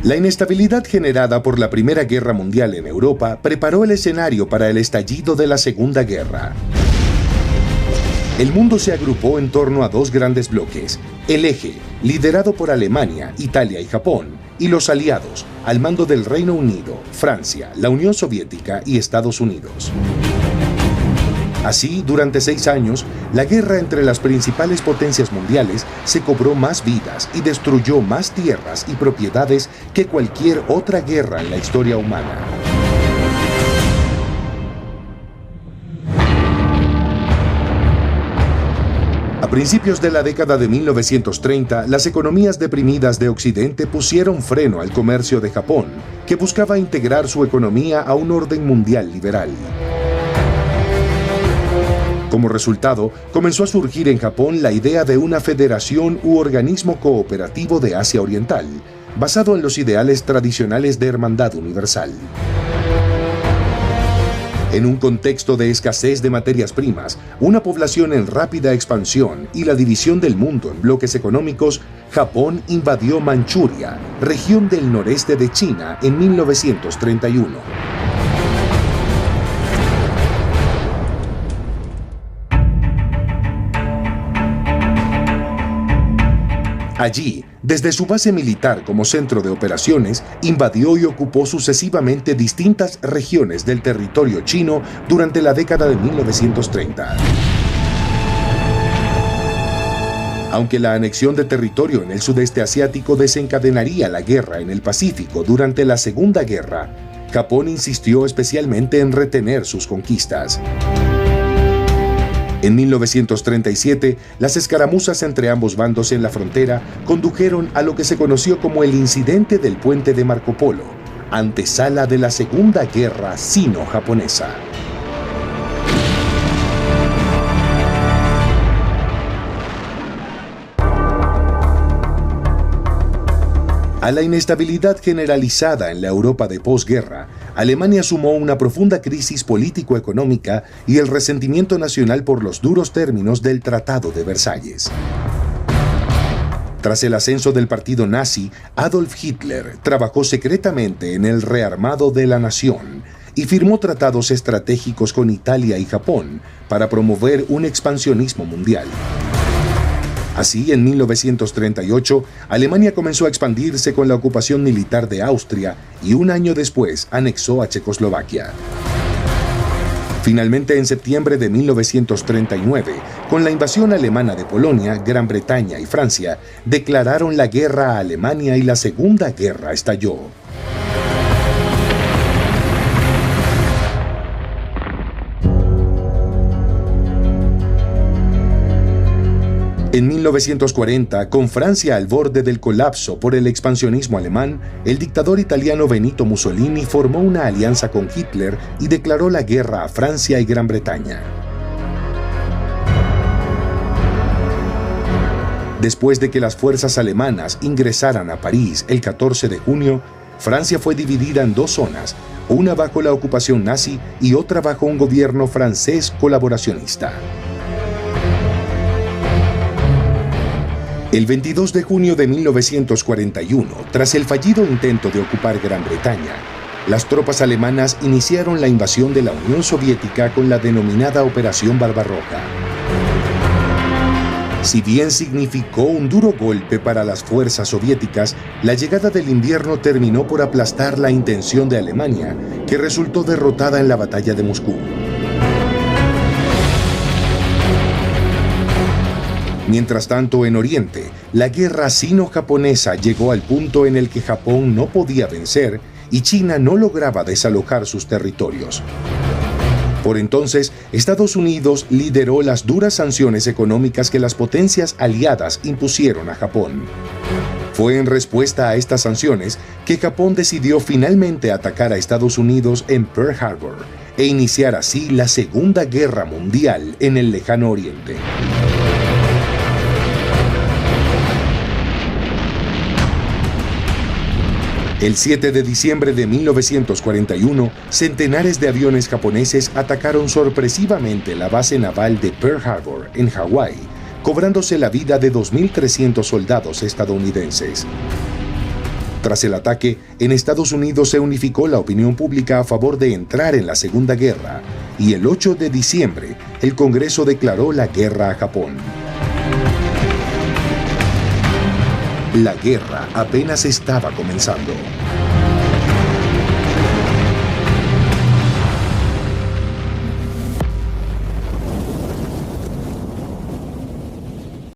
La inestabilidad generada por la Primera Guerra Mundial en Europa preparó el escenario para el estallido de la Segunda Guerra. El mundo se agrupó en torno a dos grandes bloques: el eje, liderado por Alemania, Italia y Japón, y los aliados, al mando del Reino Unido, Francia, la Unión Soviética y Estados Unidos. Así, durante 6 años, la guerra entre las principales potencias mundiales se cobró más vidas y destruyó más tierras y propiedades que cualquier otra guerra en la historia humana. A principios de la década de 1930, las economías deprimidas de Occidente pusieron freno al comercio de Japón, que buscaba integrar su economía a un orden mundial liberal. Como resultado, comenzó a surgir en Japón la idea de una federación u organismo cooperativo de Asia Oriental, basado en los ideales tradicionales de hermandad universal. En un contexto de escasez de materias primas, una población en rápida expansión y la división del mundo en bloques económicos, Japón invadió Manchuria, región del noreste de China, en 1931. Allí, desde su base militar como centro de operaciones, invadió y ocupó sucesivamente distintas regiones del territorio chino durante la década de 1930. Aunque la anexión de territorio en el sudeste asiático desencadenaría la guerra en el Pacífico durante la Segunda Guerra, Japón insistió especialmente en retener sus conquistas. En 1937, las escaramuzas entre ambos bandos en la frontera condujeron a lo que se conoció como el incidente del puente de Marco Polo, antesala de la Segunda Guerra Sino-Japonesa. A la inestabilidad generalizada en la Europa de posguerra, Alemania sumó una profunda crisis político-económica y el resentimiento nacional por los duros términos del Tratado de Versalles. Tras el ascenso del partido nazi, Adolf Hitler trabajó secretamente en el rearmado de la nación y firmó tratados estratégicos con Italia y Japón para promover un expansionismo mundial. Así, en 1938, Alemania comenzó a expandirse con la ocupación militar de Austria y un año después anexó a Checoslovaquia. Finalmente, en septiembre de 1939, con la invasión alemana de Polonia, Gran Bretaña y Francia, declararon la guerra a Alemania y la Segunda Guerra estalló. En 1940, con Francia al borde del colapso por el expansionismo alemán, el dictador italiano Benito Mussolini formó una alianza con Hitler y declaró la guerra a Francia y Gran Bretaña. Después de que las fuerzas alemanas ingresaran a París el 14 de junio, Francia fue dividida en dos zonas, una bajo la ocupación nazi y otra bajo un gobierno francés colaboracionista. El 22 de junio de 1941, tras el fallido intento de ocupar Gran Bretaña, las tropas alemanas iniciaron la invasión de la Unión Soviética con la denominada Operación Barbarroja. Si bien significó un duro golpe para las fuerzas soviéticas, la llegada del invierno terminó por aplastar la intención de Alemania, que resultó derrotada en la batalla de Moscú. Mientras tanto, en Oriente, la guerra sino-japonesa llegó al punto en el que Japón no podía vencer y China no lograba desalojar sus territorios. Por entonces, Estados Unidos lideró las duras sanciones económicas que las potencias aliadas impusieron a Japón. Fue en respuesta a estas sanciones que Japón decidió finalmente atacar a Estados Unidos en Pearl Harbor e iniciar así la Segunda Guerra Mundial en el Lejano Oriente. El 7 de diciembre de 1941, centenares de aviones japoneses atacaron sorpresivamente la base naval de Pearl Harbor, en Hawái, cobrándose la vida de 2.300 soldados estadounidenses. Tras el ataque, en Estados Unidos se unificó la opinión pública a favor de entrar en la Segunda Guerra, y el 8 de diciembre, el Congreso declaró la guerra a Japón. La guerra apenas estaba comenzando.